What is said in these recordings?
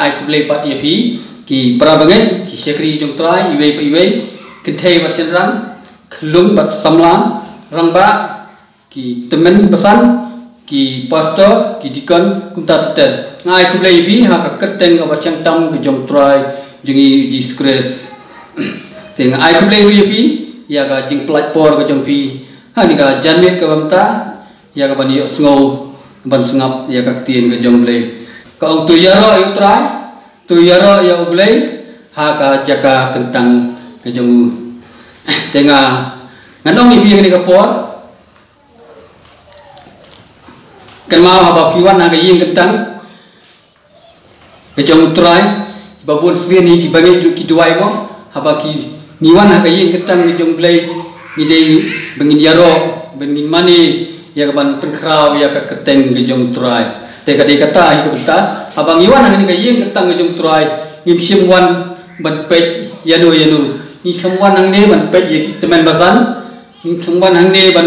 ai kublai pat yapi ki prabangai ki sekri jong trai iwe kentei bat cendran kelung bat samlan rangba ki temen pesan ki pastor ki dikon kunta tetel ai kublai yapi ha ka keteng ka bacang tam ke jong trai jengi disgrace teng ai kublai yapi ya ka jing platform ke jong pi ha ni ka janmet ka bamta ya ka bani sngo ban sengap ya ka tien ke jong blai ka ong tu yaro yu trai tu yaro ya blai ha ka jaka tentang ke jong tenga nganong ibi ni ka por kan mau haba piwan na ka yin tentang ke jong trai babun sien ni ki bangi ki duai mo haba ki niwan na ka yin tentang ke jong blai ni dei bangin yaro bangin mani ya ka ban penkrau ya ka keteng ke jong trai te ka de kata hi ka abang iwan ang ka yin tentang ke jong trai ni simwan ban pet yanu ni khamwan ang ne ban pet ye teman bazan ni khamwan ang ne ban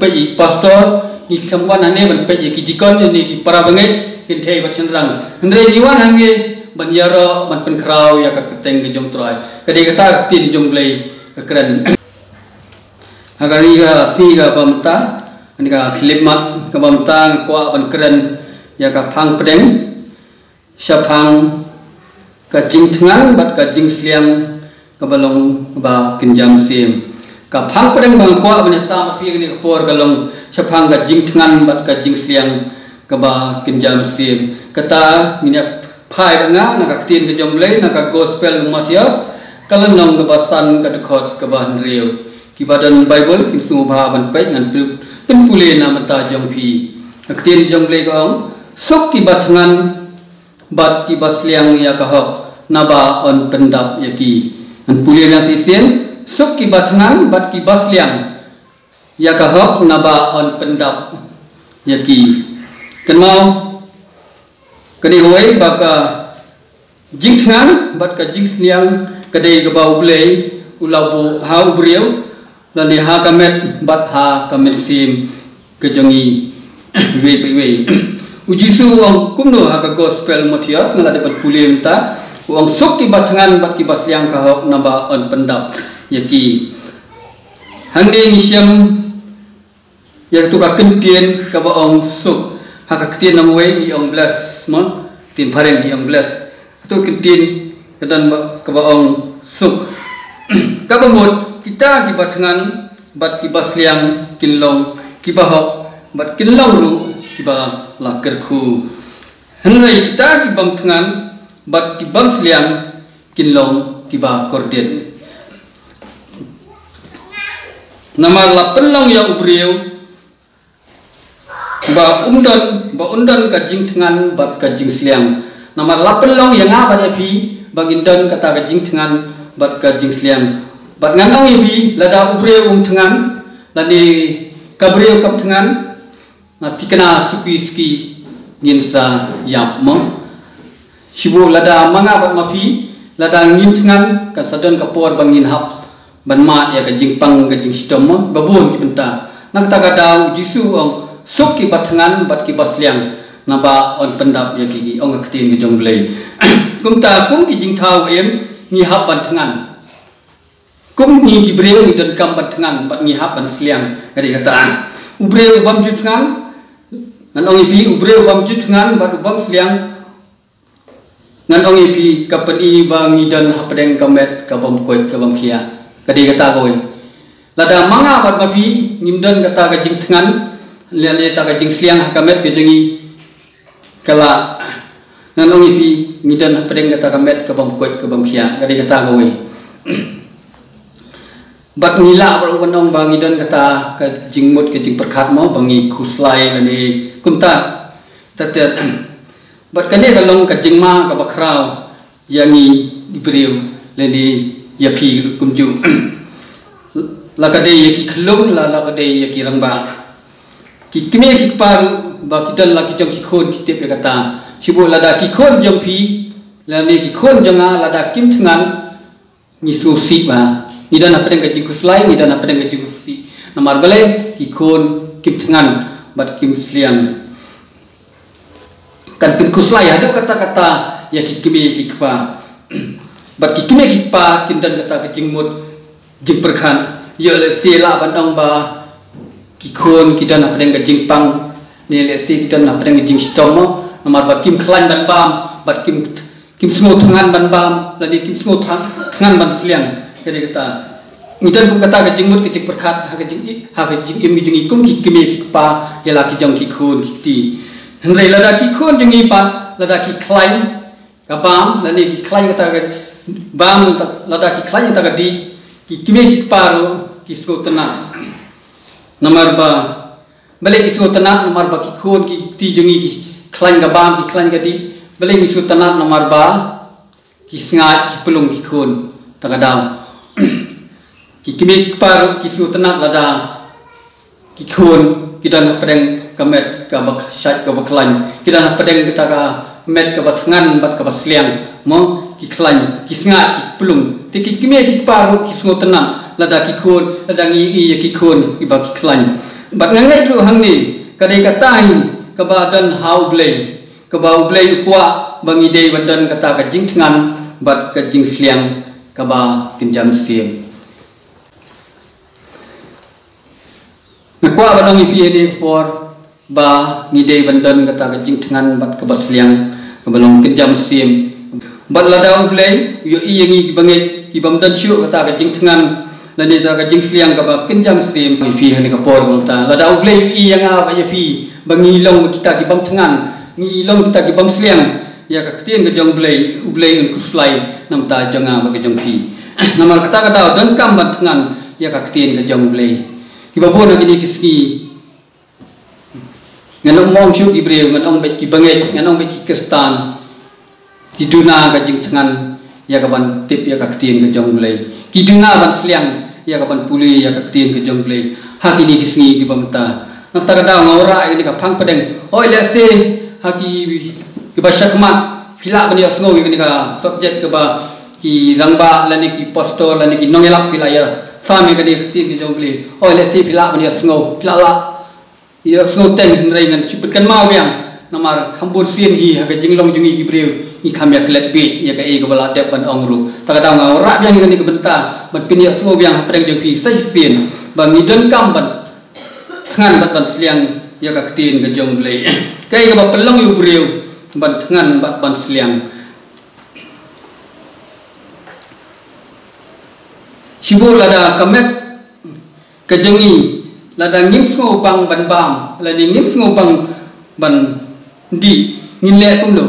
pet ye pastor ni khamwan ang ne ban pet ye ki jikon ni ki para bangai kin thei ba chendrang ndre iwan ang ne ban yaro ban penkrau ya ka keteng ke jong trai ka de kata tin jong blai ka kran agari ga si ga bamta ani ka khlimat ka bamta kwa ban kran ya ka phang pedeng syapang ka jing thengang bat ka jing sliang ka balong ba kinjam sim ka phang pedeng bang kwa ban sa pi ni ka por ka long syapang ka jing thengan bat ka jing sliang ka ba kinjam sim kata ni phai nga na ka tin ka jom blai na ka gospel Matius kalan nong ka basan ka dekhot ka ban riu ki badan bible kin sungu ba ban pai ngan pin pule na mata jong pi ka tin jom blai ko suk ki batngan bat ki basliang ya ka hok naba on pendap ya ki an pule na sisen suk ki batngan bat ki basliang ya ka hok naba on pendap ya ki kan mau kani hoi baka jing thngan bat ka jing sliang kadai ka ba ublei ulabu ha ubriu dan ni ha kamet bat ha kamet sim kejongi we uji su wong kumno ha ka gospel Matius ngala dapat pulih ta wong sok ki batngan bat ki basyang ka hok namba on pendap yaki hangde ni siam ya tu ka kentien ka ba ong sok ha ka kentien nam we ni ong bless mo tin pareng ni ong bless tu kentien kedan ka ba ong sok ka ba mot kita ki batngan bat ki basyang kinlong ki ba hok bat kinlong ru kiba laker khu henrai kita ki bam thengan bat ki bam sliang kinlong kiba kordien namar la penlong yang ubriu ba undan ka jing thengan bat ka jing sliang namar la penlong yang apa dia pi bagindan kata ka jing thengan bat ka jing sliang bat nganong ibi lada ubriu thengan lani kabriu kam thengan tikana suki nginsa yap mo sibu lada manga bat mapi lada ngin thengan ka sadon ka por bangin hap ban ma ya ka jingpang ka jing stom mo babun ki benta nak ta ka daw jisu ong suki bat thengan bat ki basliang na ba on pendap ya ki ong ka tin ki jong blai kum ta kum ki jing thau em ni hap ban thengan kum ni ki breu ni don kam bat thengan bat ni hap ban sliang ka di kata ubreu bam ju thengan ngan ong ipi ubreu bam ju thengan bat bam sliang ngan ong ipi kapani bang idan hapdeng kamet ka bam koi ka bam khia kadi kata koi lada manga bat mapi ngimdan kata ka jing thengan le ta ka jing sliang kamet bedengi kala ngan ong ipi ngidan hapdeng kata kamet ka bam koi ka bam khia kadi kata koi bat nila bar wanong bang idan kata ka jingmut ke jing perkhat mo bangi khuslai ni kunta tatet bat kane kalong ka jingma ka bakrau yangi ibriu leni yapi kumju lakade yaki khlung la lakade yaki rangba ki kine ki par ba kidan la ki jong ki khon ki tep kata sibo lada ki khon jong pi lani ki khon jonga lada kim thengan ni su si ba ni dan apa dengan jikus lain ni dan apa dengan jikus si nomor balik ikon kim thengan bat kim sliang kan jikus lain ada kata-kata ya kikime kikpa bat kikime kikpa kindan kata kejingmut jing perkhan ya le sela bandang ba kikon kidan apa dengan jingpang ni le si kidan apa dengan jing stomo nomor bat kim klan ban bam bat kim semua tangan ban bam lagi kim semua tangan ban seliang jadi kata ngidan kata kejingmut kejing perkhat ha kejing im jing ikum kikime kikpa ya la kijang kikon kiti hendai lada kikon jing ipan lada kiklain kabam lagi kiklain kata bam lada kiklain kata di kikime kikparu kisko tenang nomor ba balik kisko tenang nomor ba kikon kiti jungi klain kabam kiklain kadi balik kisko tenang nomor ba kisngat kipelung kikon takadam kikime kikparu kisko tenang lada kikon kita nak pedang kamet kabak syat kabak klain kita nak pedang kita ka met kabak ngan bat kabak seliang mo kiklain kisngat kipelung kikime kikparu kisko tenang lada kikon lada ngi ya kikon ibak klan bat ngangai lu hang ni kadai katain kebadan haublei kebaublei kwa bangi dei badan kata ka jing tengan bat ka jing sliang kaba pinjam sim kwa badang ipi ni for ba ngi dei badan kata ka jing tengan bat ka basliang kebalong pinjam sim bat lada haublei yo i ngi bangi ibam dan syu kata ka jing tengan lani ta ka jing sliang ka ba kinjam sim fi hani ka por ta la da ublei i yang a ba ya fi bangi long kita ki bam tengan ngi long kita ki bam sliang ya ka tien ka jong blei ublei un kuslai nam ta janga ba ka jong fi namar kata kata don kam ban tengan ya ka tien ka jong blei ki ba bon ki ni kiski nganong mong syu ibreu nganong ba ki banget nganong ba ki kristan ki duna ka jing tengan ya ka ban tip ya ka tien ka jong blei ki duna ban sliang ya kapan puli ya kaktin ke jongle haki ni kisngi ki bamta nafta kada ngora ini ka phang pedeng oi le se haki ki basakmat phila bani asngo ki ka subject ke ba ki rangba lani ki poster lani ki nongelap phila ya sami ka ni kaktin ke jongle oi le se phila bani asngo phila la ya asngo ten rai ngan chuputkan mau yang namar khambur sien hi ha ka jinglong jungi ki breu ni khamya klet bi ya ka e ko bala dep ban ongru takada ngora yang ni ke benta ban pini asngo yang pedeng jong pi sai sien ban ni don kam ban ngan ban sliang ya ka tin ke jong blei kai ka ba pelong yu breu ban ngan ban sliang sibur lada kamet ke jongi lada ngim ngo bang ban bam lada ngim ngo bang ban di ngin le kum lo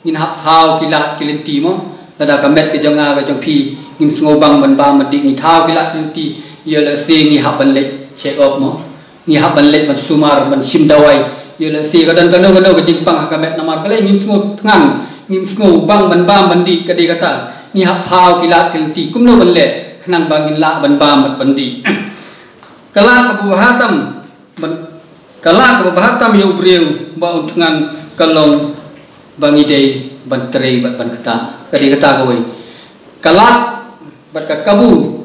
ngin hap thao kilat kilenti mo lada kamet ke jonga ke jong pi ngim ngo bang ban bam di ni thao kilat kilenti ye le se ni hap ban le check up mo ni hap ban le ban sumar ban sim dawai ye le se kadan kano ke jing pang kamet namar kale ngim ngo ngan ngim ngo bang ban bam ban di ke de kata ni hap thao kilat kilenti kum no ban le nang bangin la ban bam ban di kala Abu Hatam kala Abu Hatam yo breu ba untungan kalong bangi dei ban trei ban kata kadi kata koi kala bat ka kabu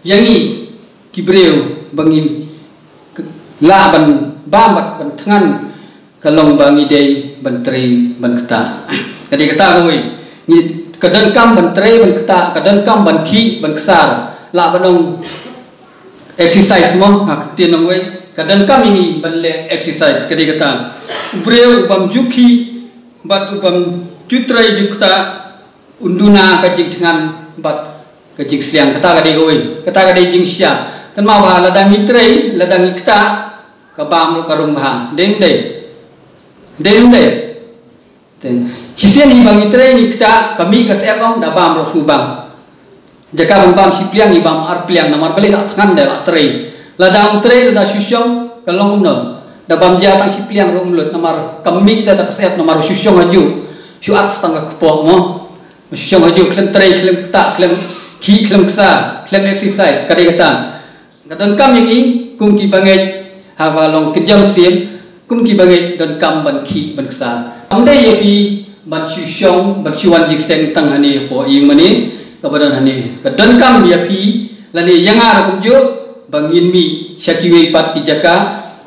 yangi kibreu bangin la ban bam ban tangan kalong bangi dei ban trei ban kata kadi kata koi ni kadan kam ban trei ban kata kadan kam ban ki ban kesar la banong exercise mo aktin nang we kadan kam ini balle exercise kadi kata breu bam juki bat bam jutrai jukta unduna kajing dengan bat kajing siang kata kadi oi kata kadi jing sia kan mau ba ladang itrai ladang ikta kabam karung bah deng den sisian ni bang itrai ni kita kami kasep om da bam ro subang jaka bam sipliang ni bam arpliang namar balik tak tangan da trai ladang trai da syusyong kalong no da bam ja tang sipliang ro mulut namar kami kita tak kasep namar syusyong aju syuat setengah kepok mo syusyong aju klem trai klem tak klem ki klem ksa klem exercise kadi kata kadon kam yang i kum ki bangai hawalong kejam sim kum ki bangai don kam ban ki ban ksa amde ye pi ban syusyong ban syuan jik seng tang hani po i mani kabadan hani kadon kam ye pi lani yangar kum jo bangin mi syakiwe pat ki jaka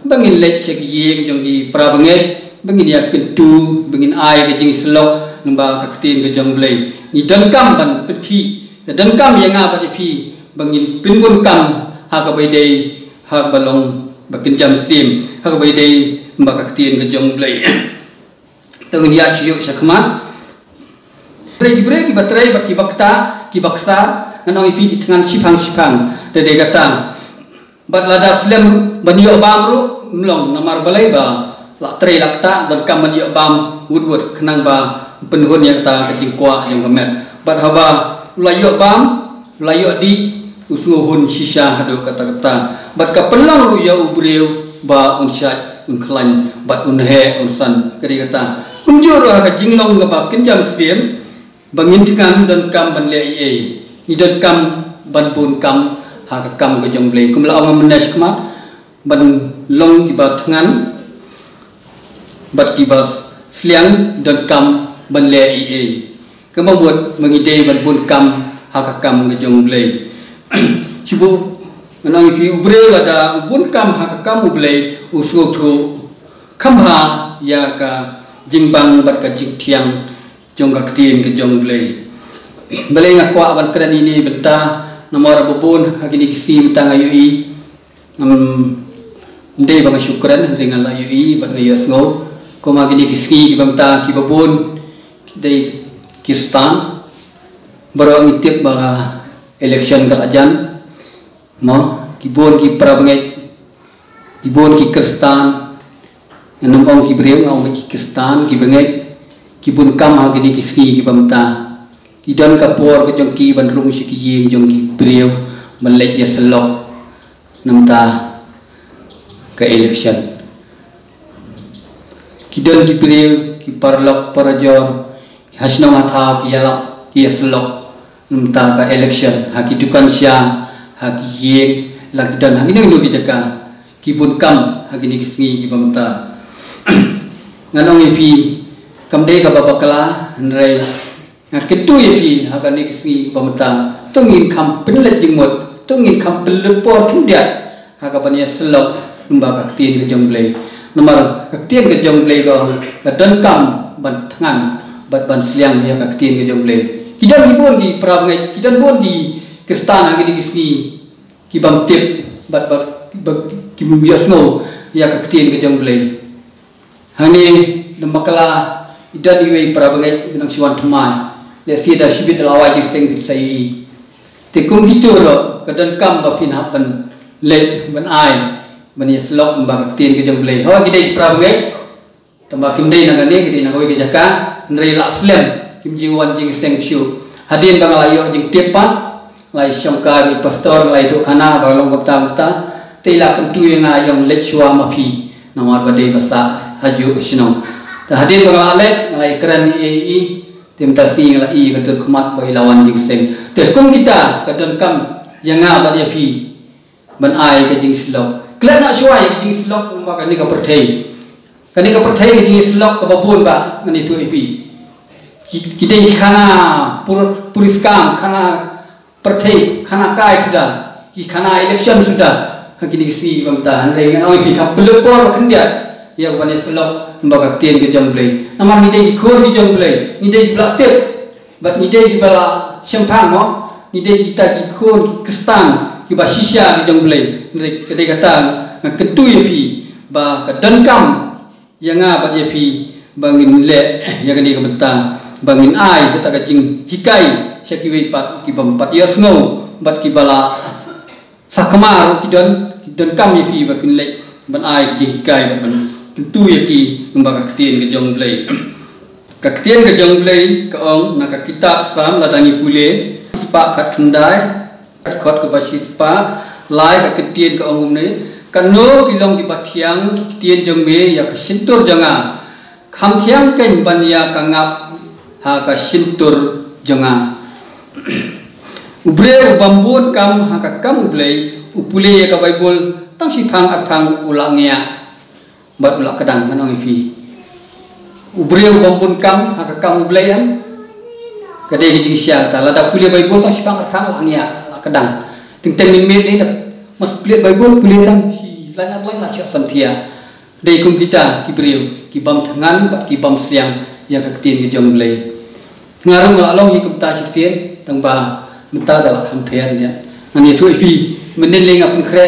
bangin lek syaki yeng jong di pra bangai bangin ya pintu bangin ai ke jing selok namba kaktin ke jong blai ni dengkam ban peti dengkam yang apa di bangin pinbun kam ha ka bai dei ha balong bakin jam sim ha ka bai dei namba kaktin ke jong blai tong dia ciuk sakma break batrai baki bakta ki baksa nanong ipi di tangan sipang dede kata bat lada slam banio bamru mlong namar balai ba la tre lakta dan kam banio bam wood kenang ba penhun yang ta ketingkwa yang kemet bat haba layo bam layo di usuhun sisa hadu kata bat ka penlang ru ya ubreu ba unsat unklan bat unhe unsan kari kata unjur ha jinglong ba kenjam sim bangin dengan dan kam ban le ni dan kam ban pun kam ha kam ke jong blai kum la ong menes kma ban long di ba tngan bat ki ba sliang dan kam ban le kema buat mengide ban pun kam ha kam ke jong blai cibu menang ki ubre ada pun kam ha kam blai usu thu kam ha ya ka jingbang bat ka jingtiang jong kaktin ke jong blai balai ngakwa ban kran ini benta nomor bubun hakini kisi benta ngayui ndei bang syukran dengan layui ban ngayasngo ko magini kisi benta ki bubun dei kistan baro ngitip ba election kalajan mo kibon ki prabangai kibon ki kristan nanong ki breu ngau ki kristan ki bangai kibun kam ha gini kisi ki bamta kidan kapor ke jong ki ban rum si ki jong ki breu melek ya selok namta ke election kidan ki breu ki parlok parajor hasna matha ki yala ki selok namta ke election ha ki dukan sia ha ki yeng lak dan ha ini ndu bijaka kibun kam ha gini kisi ki bamta nganong ipi kamdei ka babakala nrai ngaketu yepi hakani kisi pamata tungin kam penlet jimot tungin kam pelepor kindia hakapania selok lembaga tin ke jongblei nomor kaktin ke jongblei go dan kam ban tangan bat ban sliang ya kaktin ke jongblei kidan ibon di prabangai kidan bon di kristana gini kisi kibam tip bat kibum biasno ya kaktin ke jongblei hani lembakala idan iwe prabangai binang siwan temai le sida sibit lawai sing sai te kum gitu ro kadan kam ba pin hapan le ban ai ban yeslok mbak tin ke jong blai ho gidai prabangai tamba kim dei nang ne gidai nang oi ke jaka nrei la slem kim jiwan jing seng shu hadin bang layo jing tepat lai syongka ni pastor lai tu kana ba long ta te la kan tu yang ayong le chua ma phi namar badai basa haju sinong hadir bang alet ngai keren i timtasi ngai betul kumat bagi lawan jing seng kum kita kadon kam yang ba dia pi ban ai ke jing slok klan nak suai jing slok maka ni ka perthai kani ka perthai jing slok ka babun ba ngani tu ipi kita khana puriskam khana perthai khana kai sudah ki khana election sudah kini si bangta ngai ngai pi ka pelopor kendia ya bani selok mbaga tien ke jongblei namar ni dei khor ni jongblei ni dei blaktet bat ni dei bala sempang mo ni dei kita di khor kristan ki ba shisha ni jongblei ni kedai kata ketu ye pi ba kadenkam yanga ba ye pi bangin le ya kani ke beta bangin ai beta ka jing hikai syakiwi pat ki bampat yasno bat ki bala sakmar ki don kam ye pi ba kin le ban ai ki hikai ban tentu yaki lembaga kaktin ke jongblei kaktin ke jongblei ke ong nak kitab sam ladani pule spa kat kendai kot ke basispa lai ke kaktin ke ong ne kano kilong di batiang kaktin jongme ya ke sintur janga kham thiang ken bania kangap ha ka sintur janga ubre bambun kam ha ka kam ublei upule ya ka bible tang sipang atang ulangnya bat ulak kedang manong ipi ubreu kompun kam haka kam ublayan kade hijing sia ta lada kuliah bible tang sipang atang langya kedang ting min ni mas kuliah bible kuliah tang si langat lang la santia dei kum kita ki breu ki bam tangan bat ki bam siang ya kaktin ki jong blai ngarang long ni kumta sisien tang ba menta dalam hampian ya ani tu ipi mendeling apun kre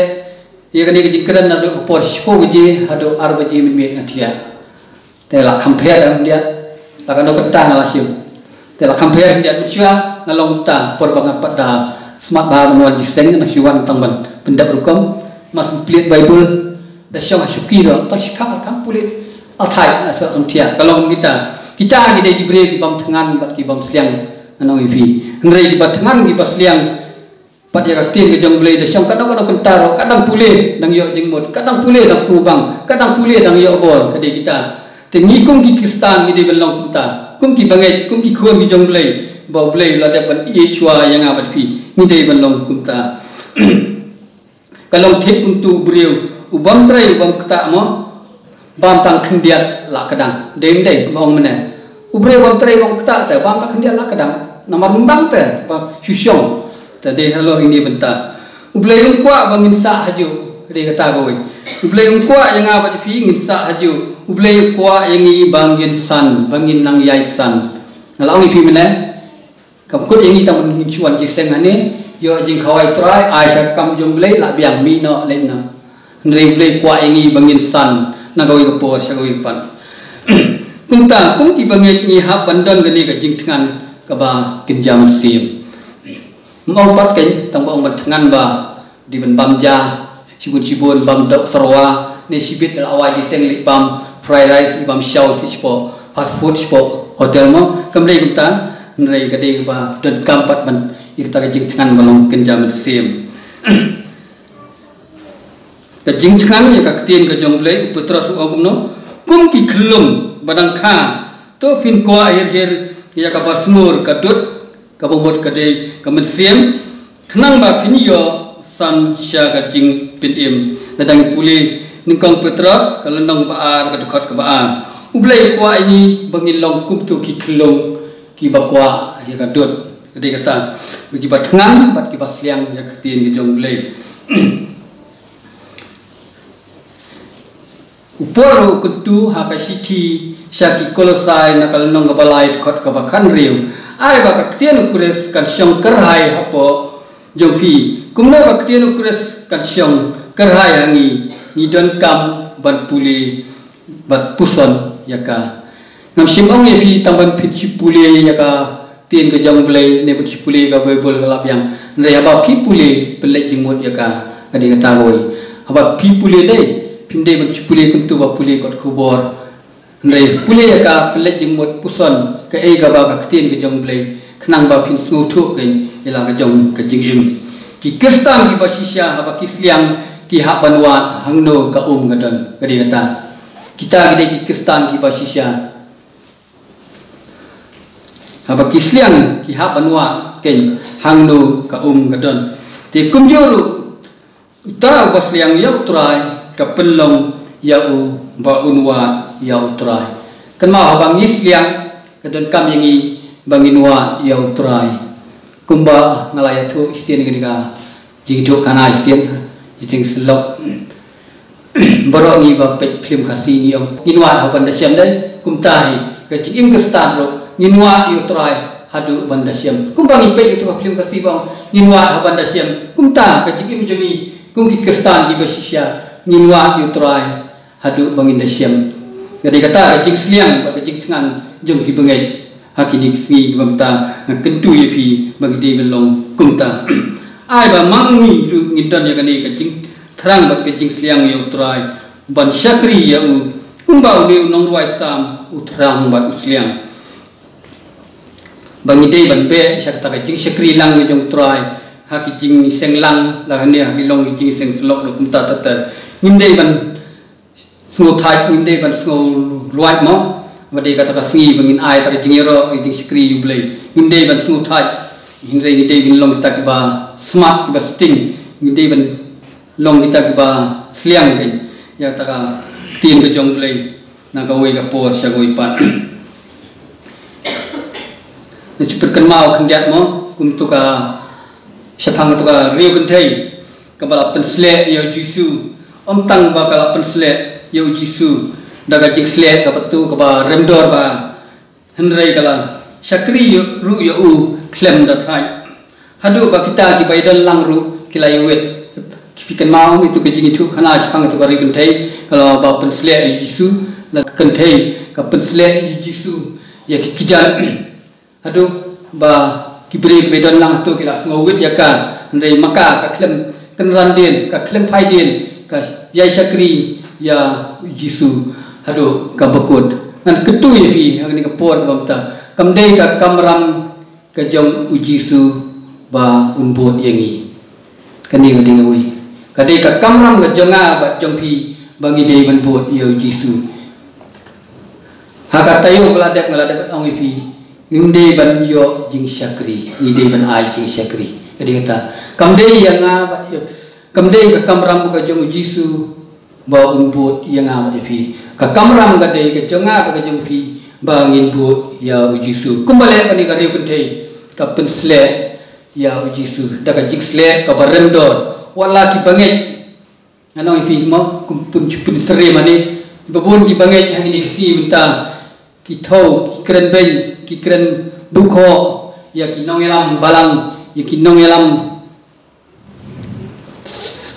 ya kani jingkran na do por spo biji hado arbaji min atia tela hampian dia takkan do kenta na lasim tela hampian dia ucia na long ta por bangat pada smart ba mon jiseng na siwan tang ban pendap rukom mas plate bible da syong syuki do ta sikap kam pulit althai asal untia kalau kita kita diberi bam tangan bat ki bam siang anong ipi ngrei di bat tangan ki bas liang pat ya tin ke jong blei da syong kadang-kadang kentaro kadang pule nang yo jengmot kadang pule nang subang kadang pule nang yo bor kade kita tengi kum ki kristan ki de belong kita kum ki bangai kum ki khon ki jong blei ba blei la de ban ye chua yang abat pi ni de belong kita kalau thep untuk beriu ubam trai ubam kata mo bam tang khendiat la kadang dem dei bong mena ubre bam trai bong kata ta bam tang khendiat la kadang namar rumbang te ba syusyong tadi halor ini bentar uble yung kwa bangin sa haju kede kata goi uble yung kwa yang abat pi ngin sa haju uble yung kwa yang i bangin san bangin nang yai san nalang ipi mena kapkut yang i tamun chuan jiseng ane yo jing khawai trai ai sa kam jong blei la biang mi no len na ndrei blei kwa yang i bangin san na goi ko por sa goi pan kunta kung ki banget ni ha pandan gani ka jing tngan ka ba kinjam sim mau pat kai tang bong mat ngan ba di ban bamja sibun bam dok sarwa ne sibit al awai di seng lik bam fried rice bam shaw ti spo fast food spo hotel mo kamrei kumta nrei kade ba dan kampat ban irta ka jing ngan balong kenjam sim ka jing ngan ya ka tien ka jong blei putra su ogumno kum ki khlum badang kha to fin ko air ya ka basmur ka dut kabobot kade kamen siem kenang ba pinyo san sya ka jing pin im nadang puli ningkong petros kalendong baar ka dekat ke baar ublei kwa ini bangilong kum tu ki klong ki bakwa ya ka dut kade kata bagi bat ngan bat ki basliang ya ketien ki jong blei uporo kutu ha ka siti syaki kolosai na kalendong ka balai dekat ke bakan riu ai ba ka tian ukures kan syong kerhai hapo jopi kumna ba tian ukures kan syong kerhai hangi ni don kam ban puli bat puson yaka ngam simong ye pi tamban pit puli yaka tian ke jong blei ne pit puli ka bible lap yang ne ba pi puli pelek jingmut yaka kadi kata goi aba pi puli dei pinde ban puli kuntu ba puli kot kubor ndai pule ka pelek jingmot puson ke e ga ba ka tien ke jong blei khnang ba phin su thu ke ila ka jong ka jingim ki kristan ki basisya ha ba kisliang ki ha banwa hangno ka ga don kadi kata kita gede ki kristan ki basisya ha ba kisliang ki ha banwa ke hangno ka ga don te kumjuru ta basliang ya utrai ka pelong ya u ba unwa ya utrai kan ma bang isliang kadon kam yangi banginwa ya utrai kumba ngalaya thu istien giniga jingjo kana istien jing selok baro ni ba pe film khasi ni om inwa ha ban da syam dai kumtai ka jing kristan ro inwa ya utrai hadu ban da syam kumba ni pe itu film khasi bang inwa ha ban da syam kumta ka jing joni kum ki kristan di basisya inwa ya utrai hadu bangin da syam jadi kata jing sliang ba jing tngan jong ki bengai hakini sni bangta kentu ye pi bangdi belong kumta ai ba mangni tu ngidan ya kani ka jing thrang ba jing sliang ye utrai ban syakri ya u kumba u nong ruai sam utrang ba usliang bangi dei ban be syakta ka jing syakri lang ye jong utrai haki jing senglang la ne haki long jing seng slok lo kumta tata ngindei ban semua thai ini ban semua luat mo, bade kata kasih bangin ai tak jingero ini skri yublei ini ban semua thai ini ban long kita kiba smart kiba sting ini ban long kita kiba sliang kai ya taka tien ke jong blei na ka wei ka por sa goi pat ni cepat mau kendiat mo kum tu ka syapang tu ka riu kentai ka bala pensle ya jisu om tang ba kala pensle Yau Jisu daga jing slet ka patu ka ba remdor ba henrei kala syakri ru ya u klem da thai hadu ba kita ki baidon lang ru kilai wet pikan mau itu ke jing itu khana chang tu bari kentai kalau ba pensle Yesu la kentai ka pensle Yesu ya kijan hadu ba kibri baidon lang tu kila ngowit ya ka ndai maka ka klem kenran din ka klem phai din ka yai syakri ya Yesu hadu ka bakut nan ketui pi agni ka por bamta kamdei ka kamram ka jong Yesu ba unbot yangi kani ngadi ngawi kadai ka kamram ka jonga ba jong pi bangi dei ban bot ya Yesu haka tayo ngladek ong pi ngindei ban yo jing syakri ngidei ban ai jing syakri kadi kata kamdei yang ba kamdei ka kamram ka jong Yesu ba unbot yang ba pi ka kamram ka dei ka jonga ka jong pi bangin bot ya Yesu kumbale kani kari kuntai ka pensle ya Yesu daga jiksle ka barendor wala ki banget ano ipi mo kumpun chupin sere mani babon ki banget hang ini si minta ki thau ki kren ben ki kren dukho ya ki nongelam balang ya ki nongelam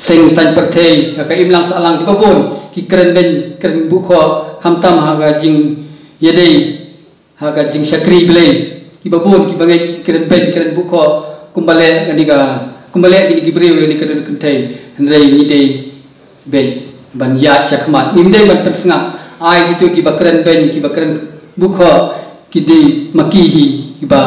sing san pertei ka imlang salang ki babon ki kren ben kren dukho hamtam haga jing yadei haga jing syakri belai ki babon ki banget kren ben kren dukho kumbale nganiga kumbale di gibreu ni keren kentai hendrai ni dei ben ban ya chakmat nimdei ban persngap ai gitu ki bakren ben ki bakren bukho ki di makihi ki ba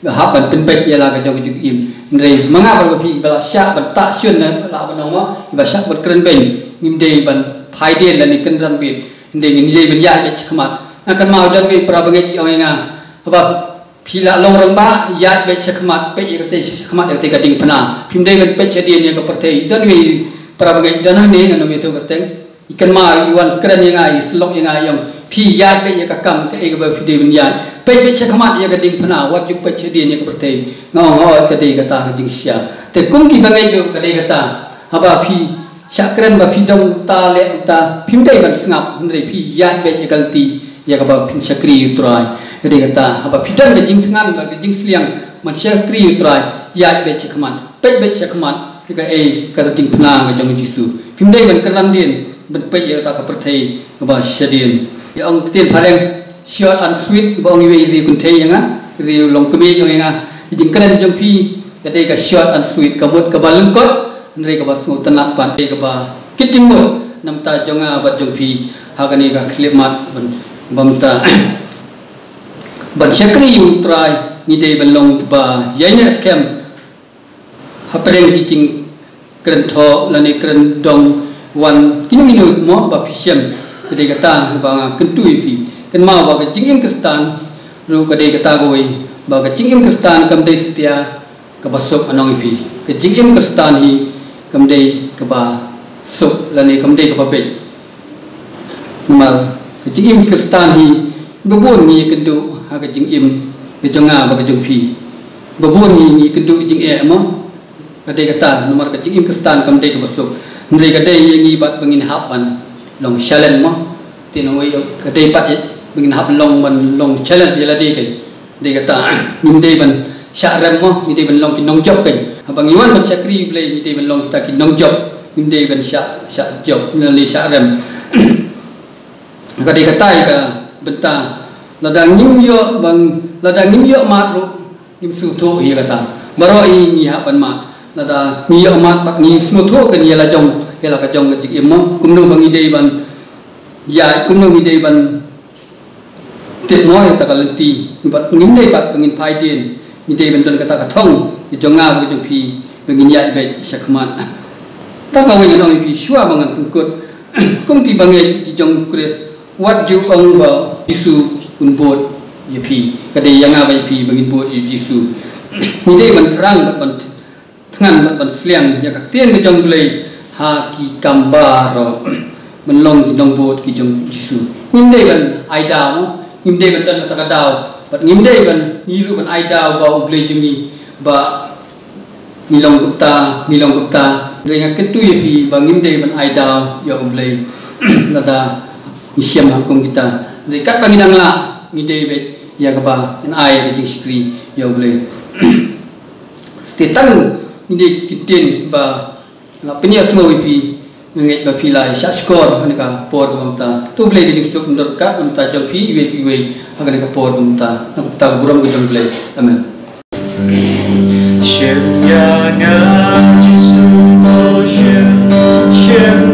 ha ban penpet ya la ga jong jing im hendrai manga ba pi ba sya ban ta syun na la ban no ki ba sya ban keren ben nimdei ban phai den la ni kenran ben hendrai ni dei ban ya chakmat akan mau dan we prabanget yoinga ba pila long rong ba yat be chakmat pe yate chakmat yate gading pana pimdei gan pe chadien ya ka pertei dan we prabangai dan ne ngano me to berteng ikan ma iwan kran yang ai slok yang ai yang pi yat pe ya ka kam ke e ba pidei ban yat pe chakmat ya gading pana wat ju pe chadien ya ka pertei ngo ka dei kata jing sia te kum ki bangai jo ka dei kata haba pi syakran ba pi dong ta le ta pimdei ban sngap ndrei pi yat be ya galti ya ka ba pin syakri utrai jadi kata apa pidan ke jing tengan ke jing seliang manusia kri utrai ya be chakman pe be chakman ke ka jing pena ke jong Yesu pimdei ban kelan din ban pe ya ta ka perthei ba syadin ya ong tin phareng short and sweet ba ong we ri kun thei nga ri long kemi jong nga jing kelan jong pi ka dei ka short and sweet ka bot ka balengkot ndrei ka ba su tanat pan ka ba kiting mo namta jong ba jong pi ha ka ni ka khlemat ban bamta ban syakri utrai ni dei ban long ba yanya scam hapreng teaching kren tho lani kren dong wan kinu mo ba pisem dei kata ba kentui pi ken ma ba jingim kristan ru ka dei kata goi ba jingim kristan kam dei setia ka basok anong pi ke jingim kristan hi kam dei ka ba sok lani kam dei ka ba pe mal jingim kristan hi babon ni kendu aga jing im ke jonga ba jong pi babon ni kendu jing e mo kade kata nomor ke jing im kristan kam dei ka basuk ndrei kade yengi bat bangin hapan long challenge mo tinoi kade pat bangin hap long man long challenge yala dei ke dei kata nim dei ban sya ram mo ni dei ban long kinong job ke abang iwan ban syakri blai ni dei ban long ta kinong job nim dei ban sya job ni sya ram kade kata ka benta ladang nimyo bang ladang nimyo mat ru nim su tho hi kata baro i ni ha pan mat lada nimyo mat pak ni su tho kan yela jong yela ka jong jik immo kumnu bang idei ban ya kumnu idei ban tet noi ta kalti bat nim dei pat bangin phai din idei ban don kata ka thong i jonga bu jong pi bangin ya be sakmat ta ka wen no pi shua bangan pungkut kum ti bangai i jong kres wat ju ong ba Yesu kun bot ye pi kade yang abai pi bangin bot Yesu ni dei ban terang ban tngan ban sliang ya ka tien ke jong blai ha ki gambar ban long ki dong bot ki jong Yesu nim dei ban ai dau nim dei ban dan ta ka dau bat nim dei ban ni ru ban ai dau ba blai jemi ba nilong gupta dengan ketu ye pi bang nim dei ban ai dau ya blai nada isiam hukum kita dekat banginang la ni dei be ya kaba in ai di screen ya boleh titang ini kitin ba na penya semua wi ngai ba pilai shot score ka por mata tu boleh di sub under kat mata jauh pi agar ka por mata ta buram gudang boleh amen Shem ya na Jesu ko shem